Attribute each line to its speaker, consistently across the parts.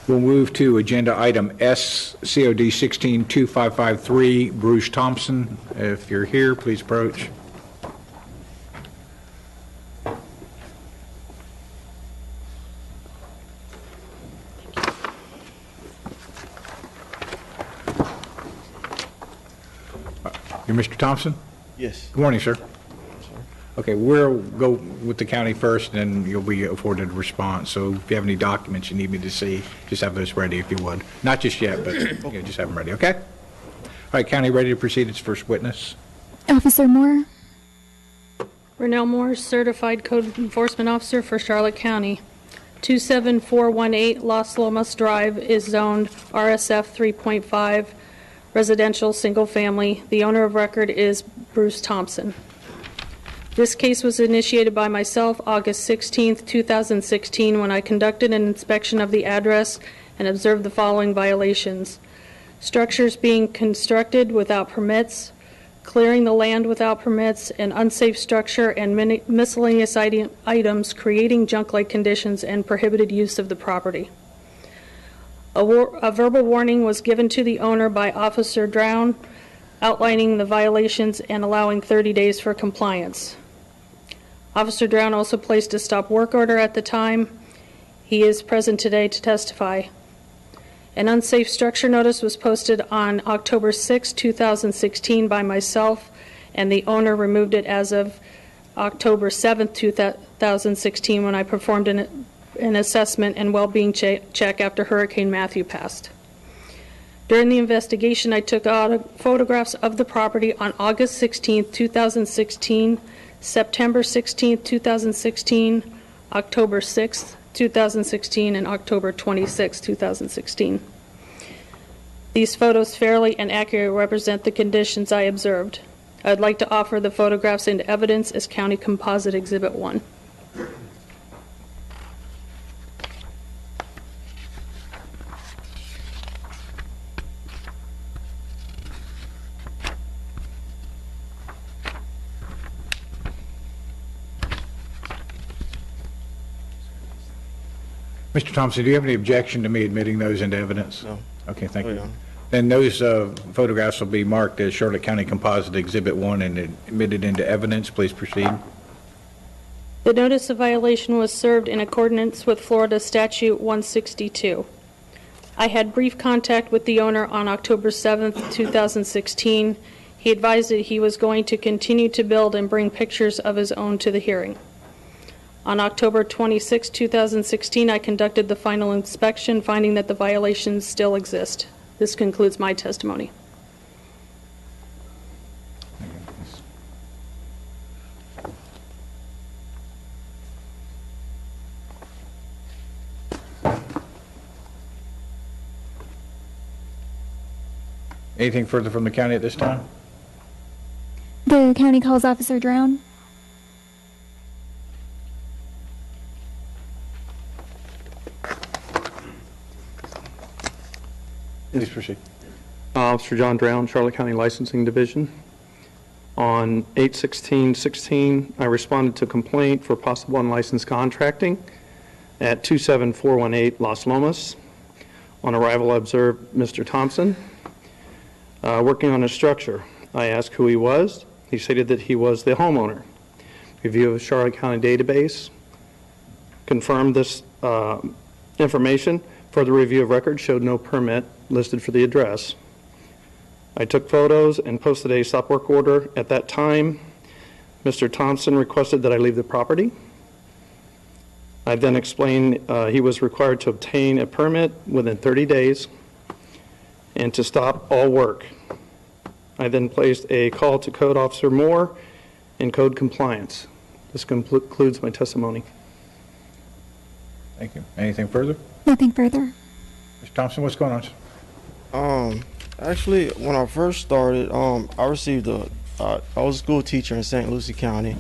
Speaker 1: We'll move to agenda item S, COD 16-2553, Bruce Thompson. If you're here, please approach. You're Mr. Thompson?
Speaker 2: Yes.
Speaker 1: Good morning, sir. Okay, we'll go with the county first, and then you'll be afforded a response. So if you have any documents you need me to see, just have those ready if you would. Not just yet, but just have them ready, okay? All right, county ready to proceed. Its first witness.
Speaker 3: Officer Moore.
Speaker 4: Renell Moore, Certified Code Enforcement Officer for Charlotte County. 27418 Las Lomas Drive is zoned RSF 3.5, residential single family. The owner of record is Bruce Thompson. This case was initiated by myself August 16, 2016, when I conducted an inspection of the address and observed the following violations: structures being constructed without permits, clearing the land without permits, an unsafe structure, and miscellaneous items creating junk-like conditions and prohibited use of the property. A verbal warning was given to the owner by Officer Drown, outlining the violations and allowing 30 days for compliance. Officer Drown also placed a stop work order at the time. He is present today to testify. An unsafe structure notice was posted on October 6, 2016 by myself, and the owner removed it as of October 7, 2016 when I performed an assessment and well-being check after Hurricane Matthew passed. During the investigation, I took photographs of the property on August 16, 2016, September 16, 2016, October 6, 2016, and October 26, 2016. These photos fairly and accurately represent the conditions I observed. I'd like to offer the photographs into evidence as County Composite Exhibit 1.
Speaker 1: Mr. Thompson, do you have any objection to me admitting those into evidence?
Speaker 2: No.
Speaker 1: Okay, thank
Speaker 2: Oh,
Speaker 1: you.
Speaker 2: yeah.
Speaker 1: Then those photographs will be marked as Charlotte County Composite Exhibit 1 and admitted into evidence. Please proceed.
Speaker 4: The notice of violation was served in accordance with Florida Statute 162. I had brief contact with the owner on October 7, 2016. He advised that he was going to continue to build and bring pictures of his own to the hearing. On October 26, 2016, I conducted the final inspection, finding that the violations still exist. This concludes my testimony.
Speaker 1: Anything further from the county at this time?
Speaker 3: The county calls Officer Drown.
Speaker 1: Please proceed.
Speaker 5: Officer John Drown, Charlotte County Licensing Division. On 8/16/16, I responded to a complaint for possible unlicensed contracting at 27418 Las Lomas. On arrival, I observed Mr. Thompson working on a structure. I asked who he was. He stated that he was the homeowner. Review of the Charlotte County database confirmed this information. Further review of records showed no permit listed for the address. I took photos and posted a stop work order. At that time, Mr. Thompson requested that I leave the property. I then explained he was required to obtain a permit within 30 days and to stop all work. I then placed a call to Code Officer Moore in code compliance. This concludes my testimony.
Speaker 1: Thank you. Anything further?
Speaker 3: Nothing further.
Speaker 1: Mr. Thompson, what's going on, sir?
Speaker 2: Actually, when I first started, I received I was a school teacher in St. Lucie County.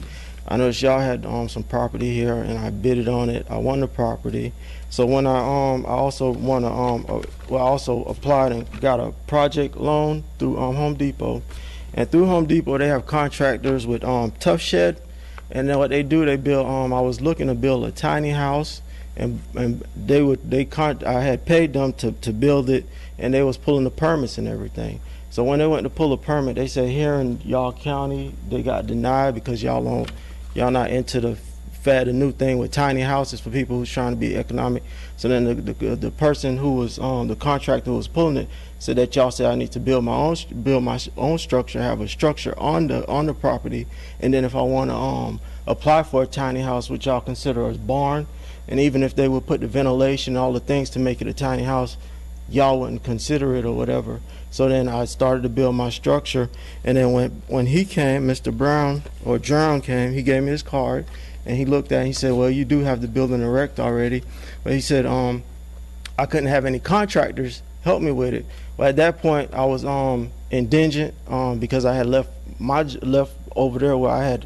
Speaker 2: I noticed y'all had some property here, and I bidded on it. I won the property. So when I also won I also applied and got a project loan through Home Depot, and through Home Depot they have contractors with Tough Shed, and then what they do, they build. I was looking to build a tiny house, and I had paid them to build it, and they was pulling the permits and everything. So when they went to pull a permit, they said here in y'all county they got denied because y'all not into the new thing with tiny houses for people who's trying to be economic. So then the person who was the contractor who was pulling it said that y'all said I need to build my own structure, have a structure on the property, and then if I want to apply for a tiny house, which y'all consider as barn, and even if they would put the ventilation and all the things to make it a tiny house, y'all wouldn't consider it or whatever. So then I started to build my structure, and then when he came, Mr. Brown or Drown came, he gave me his card, and he looked at it and he said, well, you do have the building erect already, but he said I couldn't have any contractors help me with it. Well, at that point I was indigent because I had left over there where I had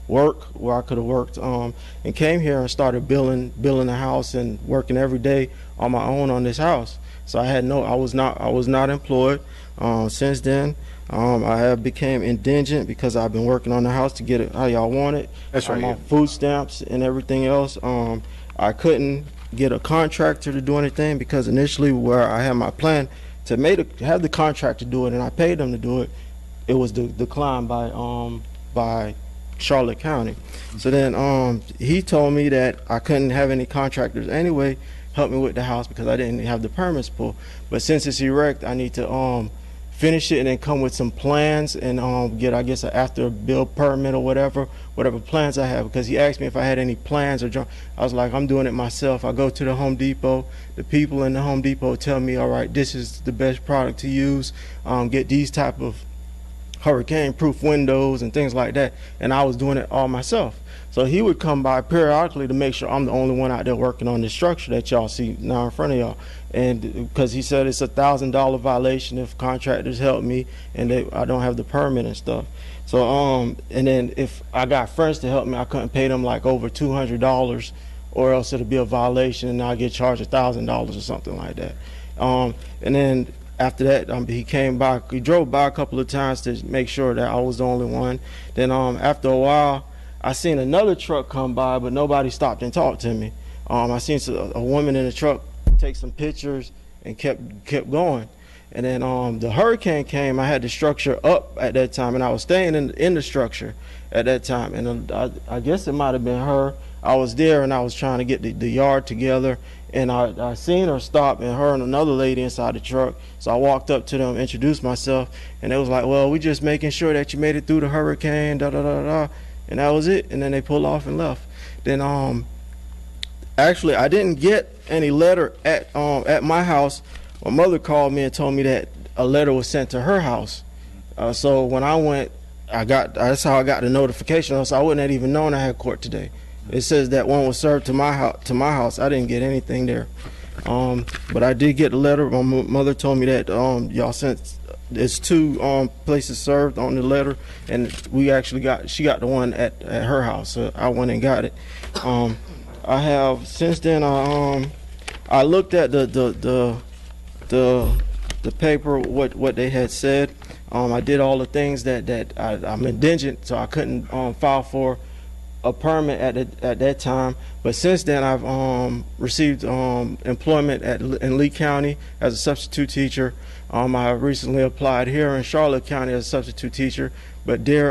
Speaker 2: work, where I could have worked, and came here and started building a house and working every day on my own on this house. So I was not employed. Since then, I have became indigent because I've been working on the house to get it how y'all want it.
Speaker 1: That's right.
Speaker 2: I'm on food stamps and everything else. I couldn't get a contractor to do anything because initially where I had my plan to have the contractor do it and I paid them to do it, it was declined by Charlotte County. So then he told me that I couldn't have any contractors anyway help me with the house because I didn't have the permits pulled. But since it's erect, I need to finish it and then come with some plans and get, I guess, an after build permit or whatever plans I have, because he asked me if I had any plans or I was like, I'm doing it myself. I go to the Home Depot, the people in the Home Depot tell me, all right, this is the best product to use, get these type of hurricane proof windows and things like that, and I was doing it all myself. So he would come by periodically to make sure I'm the only one out there working on this structure that y'all see now in front of y'all, and because he said it's $1,000 violation if contractors help me and I don't have the permit and stuff. So and then if I got friends to help me, I couldn't pay them like over $200 or else it'll be a violation and I get charged $1,000 or something like that. And then after that, he came by. He drove by a couple of times to make sure that I was the only one. Then after a while, I seen another truck come by, but nobody stopped and talked to me. I seen a woman in the truck take some pictures and kept going. And then the hurricane came. I had the structure up at that time, and I was staying in the structure at that time. And I guess it might have been her. I was there, and I was trying to get the yard together, and I seen her stop, and her and another lady inside the truck. So I walked up to them, introduced myself, and they was like, well, we just making sure that you made it through the hurricane, da-da-da-da. And that was it. And then they pulled off and left. Then actually, I didn't get any letter at my house. My mother called me and told me that a letter was sent to her house. So when I went, that's how I got the notification. Else I wouldn't have even known I had court today. It says that one was served to my house. I didn't get anything there. But I did get a letter. My mother told me that y'all sent. There's 2 places served on the letter, and she got the one at her house. So I went and got it. I have since then. I looked at the paper, what they had said. I did all the things that I'm indigent, so I couldn't file for a permit at that time. But since then, I've received employment in Lee County as a substitute teacher. I recently applied here in Charlotte County as a substitute teacher, but they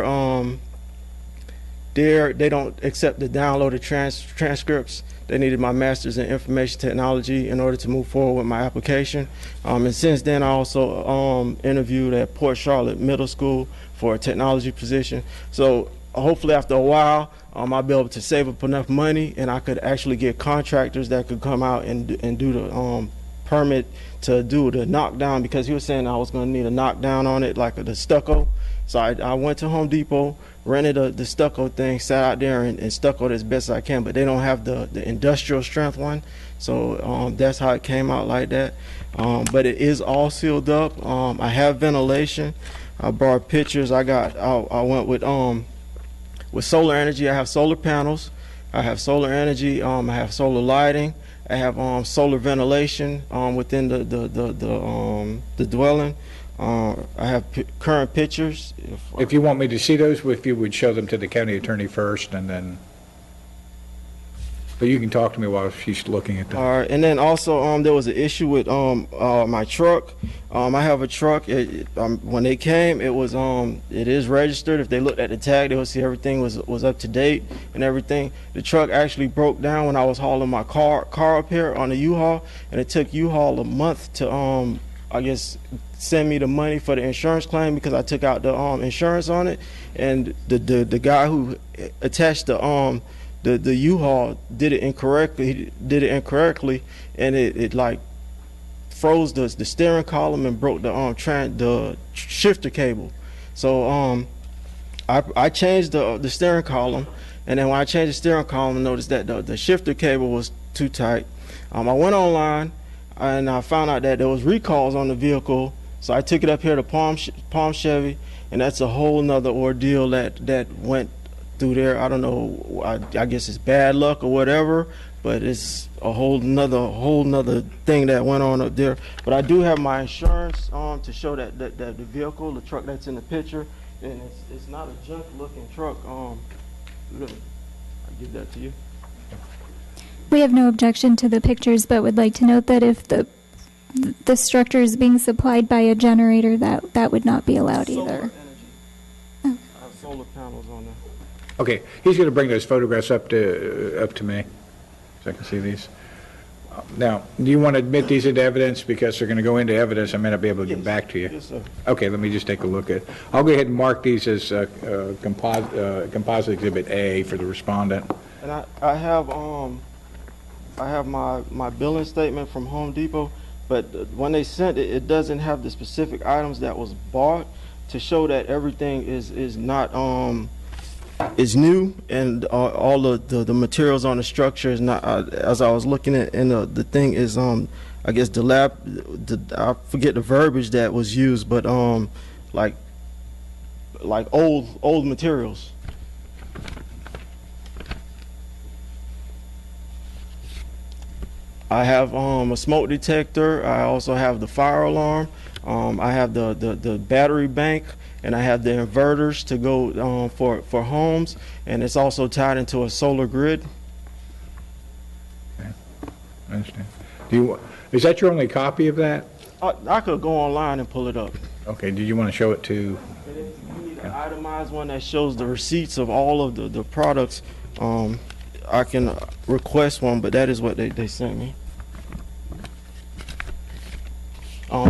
Speaker 2: don't accept the downloaded transcripts. They needed my master's in information technology in order to move forward with my application. And since then, I also interviewed at Port Charlotte Middle School for a technology position. So hopefully after a while, I'll be able to save up enough money and I could actually get contractors that could come out and do the permit to do the knockdown, because he was saying I was going to need a knockdown on it, like the stucco. So I went to Home Depot, rented the stucco thing, sat out there and stuccoed as best I can, but they don't have the industrial strength one. So that's how it came out like that. But it is all sealed up. I have ventilation. I brought pictures. I went with solar energy. I have solar panels. I have solar energy. I have solar lighting. I have solar ventilation within the dwelling. I have current pictures.
Speaker 1: If you want me to see those, if you would show them to the county attorney first, and then But you can talk to me while she's looking at that.
Speaker 2: All right, and then also there was an issue with my truck. I have a truck. When they came, it is registered. If they looked at the tag, they would see everything was up to date and everything. The truck actually broke down when I was hauling my car up here on the U-Haul, and it took U-Haul a month to I guess send me the money for the insurance claim because I took out the insurance on it, and the guy who attached the U-Haul did it incorrectly. He did it incorrectly, and it like froze the steering column and broke the shifter cable. So I changed the steering column, and then when I changed the steering column, I noticed that the shifter cable was too tight. I went online and I found out that there was recalls on the vehicle, so I took it up here to Palm Chevy, and that's a whole nother ordeal that went through there. I don't know, I guess it's bad luck or whatever, but it's a whole nother thing that went on up there. But I do have my insurance to show that the vehicle, the truck that's in the picture, and it's not a junk looking truck. Really, I give that to you.
Speaker 3: We have no objection to the pictures, but would like to note that if the structure is being supplied by a generator, that would not be allowed
Speaker 2: Solar
Speaker 3: either.
Speaker 2: energy. I have solar panels on there.
Speaker 1: Okay, he's going to bring those photographs up to me, so I can see these. Now, do you want to admit these into evidence? Because they're going to go into evidence, I may not be able to get back to you.
Speaker 2: Yes, sir.
Speaker 1: Okay, let me just take a look at, I'll go ahead and mark these as composite exhibit A for the respondent.
Speaker 2: And I have my billing statement from Home Depot, but when they sent it, it doesn't have the specific items that was bought to show that everything is not is new, and all the materials on the structure is not. As I was looking at, and the thing is I guess I forget the verbiage that was used, but like old materials. I have a smoke detector. I also have the fire alarm. I have the battery bank, and I have the inverters to go for homes, and it's also tied into a solar grid.
Speaker 1: Okay, I understand. Is that your only copy of that?
Speaker 2: I could go online and pull it up.
Speaker 1: Okay, do you want to show it to?
Speaker 2: And if you need an itemized one that shows the receipts of all of the products, I can request one, but that is what they sent me.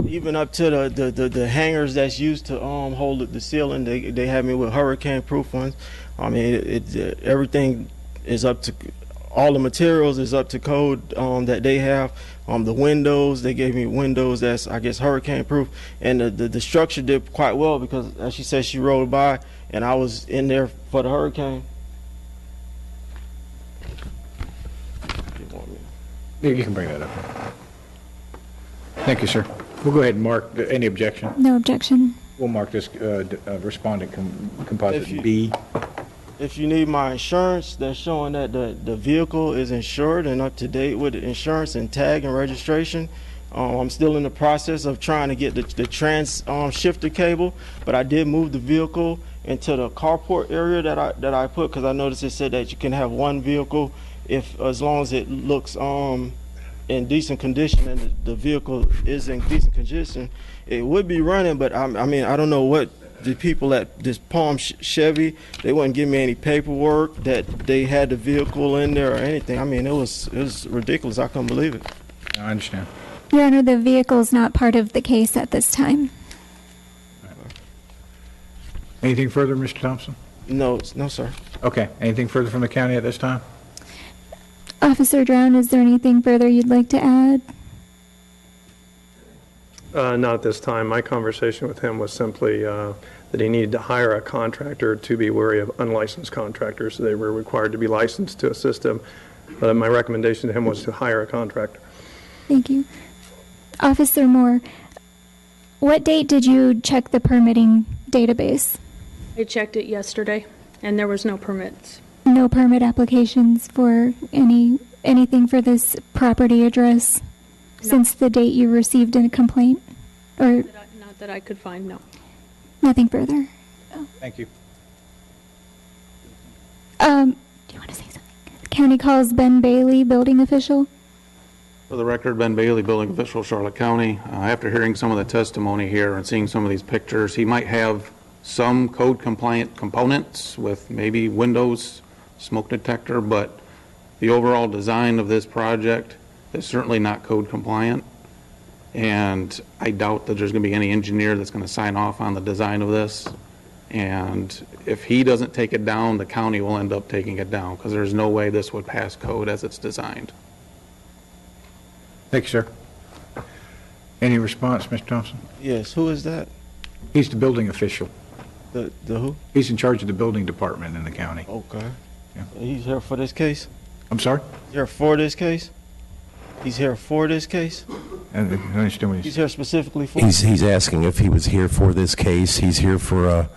Speaker 2: Even up to the hangers that's used to hold the ceiling, they have me with hurricane-proof ones. I mean, everything is up to, all the materials is up to code that they have. The windows, they gave me windows that's, I guess, hurricane-proof, and the structure did quite well because, as she said, she rode by, and I was in there for the hurricane.
Speaker 1: You can bring that up. Thank you, sir. We'll go ahead and mark, any objection?
Speaker 3: No objection.
Speaker 1: We'll mark this respondent
Speaker 2: If
Speaker 1: composite
Speaker 2: you-
Speaker 1: B.
Speaker 2: If you need my insurance, that's showing that the vehicle is insured and up to date with the insurance and tag and registration. I'm still in the process of trying to get the trans shifter cable, but I did move the vehicle into the carport area that I put, because I noticed it said that you can have one vehicle as long as it looks in decent condition, and the vehicle is in decent condition. It would be running, but I mean, I don't know what the people at this Palm Chevy, they wouldn't give me any paperwork that they had the vehicle in there or anything. I mean, it was ridiculous. I couldn't believe it.
Speaker 1: I understand.
Speaker 3: Your Honor, the vehicle is not part of the case at this time.
Speaker 1: Anything further, Mr. Thompson?
Speaker 2: No, sir.
Speaker 1: Okay, anything further from the county at this time?
Speaker 3: Officer Drown, is there anything further you'd like to add?
Speaker 5: Not at this time. My conversation with him was simply that he needed to hire a contractor to be wary of unlicensed contractors. They were required to be licensed to assist him. My recommendation to him was to hire a contractor.
Speaker 3: Thank you. Officer Moore, what date did you check the permitting database?
Speaker 4: I checked it yesterday, and there was no permits.
Speaker 3: No permit applications for anything for this property address since the date you received a complaint? Or
Speaker 4: Not that I could find, no.
Speaker 3: nothing further?
Speaker 1: Thank you.
Speaker 3: Do you want to say something? County calls Ben Bailey, building official.
Speaker 6: For the record, Ben Bailey, building official, Charlotte County. After hearing some of the testimony here and seeing some of these pictures, he might have some code compliant components with maybe windows, smoke detector, but the overall design of this project is certainly not code compliant. And I doubt that there's going to be any engineer that's going to sign off on the design of this. And if he doesn't take it down, the county will end up taking it down because there's no way this would pass code as it's designed.
Speaker 1: Thank you, sir. Any response, Mr. Thompson?
Speaker 2: Yes, who is that?
Speaker 1: He's the building official.
Speaker 2: The who?
Speaker 1: He's in charge of the building department in the county.
Speaker 2: Okay.
Speaker 1: Yeah.
Speaker 2: He's here for this case?
Speaker 1: I'm sorry?
Speaker 2: Here for this case? He's here for this case?
Speaker 1: I don't understand what
Speaker 2: He's
Speaker 1: he's...
Speaker 2: here specifically for?
Speaker 7: He's asking if he was here for this case. He's here for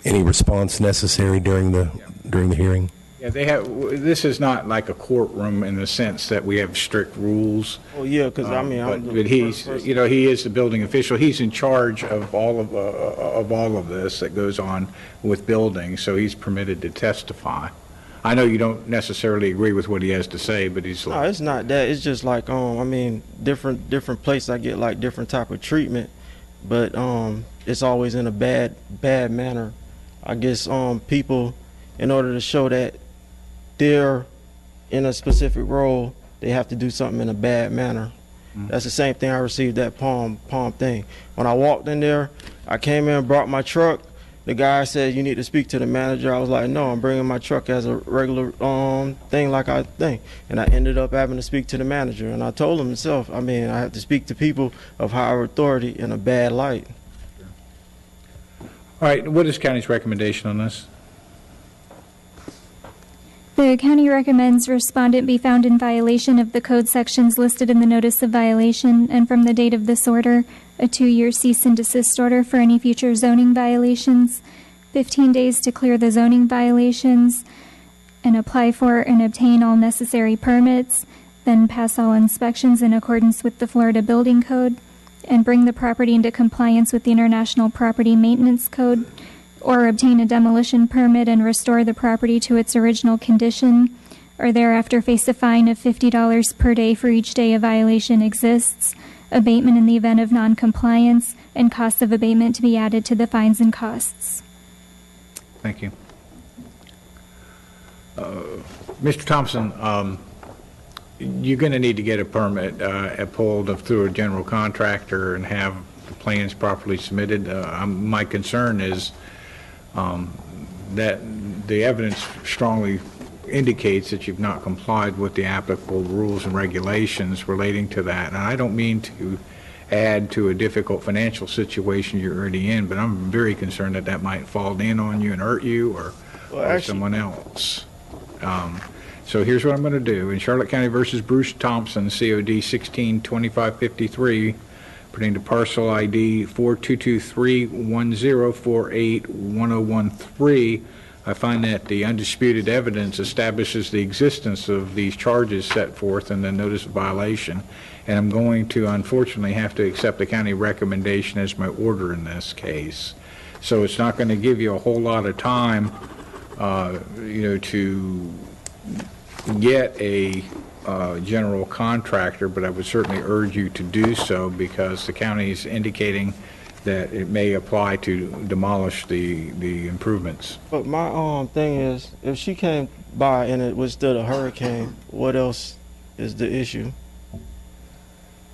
Speaker 7: any response necessary during the hearing.
Speaker 1: Yeah, they have, this is not like a courtroom in the sense that we have strict rules.
Speaker 2: Oh, yeah, because I mean, I'm
Speaker 1: But
Speaker 2: the
Speaker 1: he's,
Speaker 2: first person.
Speaker 1: you know, he is the building official. He's in charge of all of this that goes on with buildings, so he's permitted to testify. I know you don't necessarily agree with what he has to say, but he's
Speaker 2: No,
Speaker 1: like,
Speaker 2: it's not that. It's just like I mean, different places I get like different type of treatment, but it's always in a bad manner. I guess people, in order to show that they're in a specific role, they have to do something in a bad manner. That's the same thing I received that Palm thing. When I walked in there, I came in, brought my truck. The guy said, "You need to speak to the manager." I was like, "No, I'm bringing my truck as a regular thing like I think." And I ended up having to speak to the manager. And I told him himself, I mean, I have to speak to people of higher authority in a bad light.
Speaker 1: all right, what is county's recommendation on this?
Speaker 3: The county recommends respondent be found in violation of the code sections listed in the notice of violation, and from the date of this order, a 2-year cease and desist order for any future zoning violations, 15 days to clear the zoning violations, and apply for and obtain all necessary permits, then pass all inspections in accordance with the Florida Building Code, and bring the property into compliance with the International Property Maintenance Code, or obtain a demolition permit and restore the property to its original condition, or thereafter face a fine of $50 per day for each day a violation exists, abatement in the event of noncompliance, and costs of abatement to be added to the fines and costs.
Speaker 1: Thank you. Mr. Thompson, you're going to need to get a permit pulled through a general contractor and have the plans properly submitted. My concern is that the evidence strongly indicates that you've not complied with the applicable rules and regulations relating to that. And I don't mean to add to a difficult financial situation you're already in, but I'm very concerned that that might fall in on you and hurt you or someone else. So here's what I'm going to do. In Charlotte County versus Bruce Thompson, COD 162553, pertaining to parcel ID 422310481013, I find that the undisputed evidence establishes the existence of these charges set forth in the notice of violation, and I'm going to unfortunately have to accept the county recommendation as my order in this case. So it's not going to give you a whole lot of time, to get a general contractor, but I would certainly urge you to do so because the county is indicating that it may apply to demolish the improvements.
Speaker 2: But my thing is, if she came by and it was still a hurricane, what else is the issue?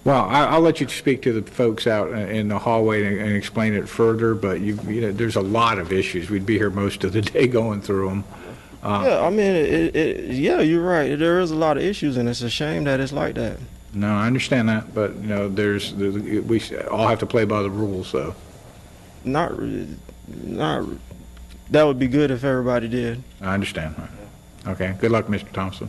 Speaker 1: Well, I'll let you speak to the folks out in the hallway and explain it further, but there's a lot of issues. We'd be here most of the day going through them.
Speaker 2: Yeah, I mean, yeah, you're right. There is a lot of issues, and it's a shame that it's like that.
Speaker 1: No, I understand that, but we all have to play by the rules, though.
Speaker 2: Not. That would be good if everybody did.
Speaker 1: I understand. Okay. Good luck, Mr. Thompson.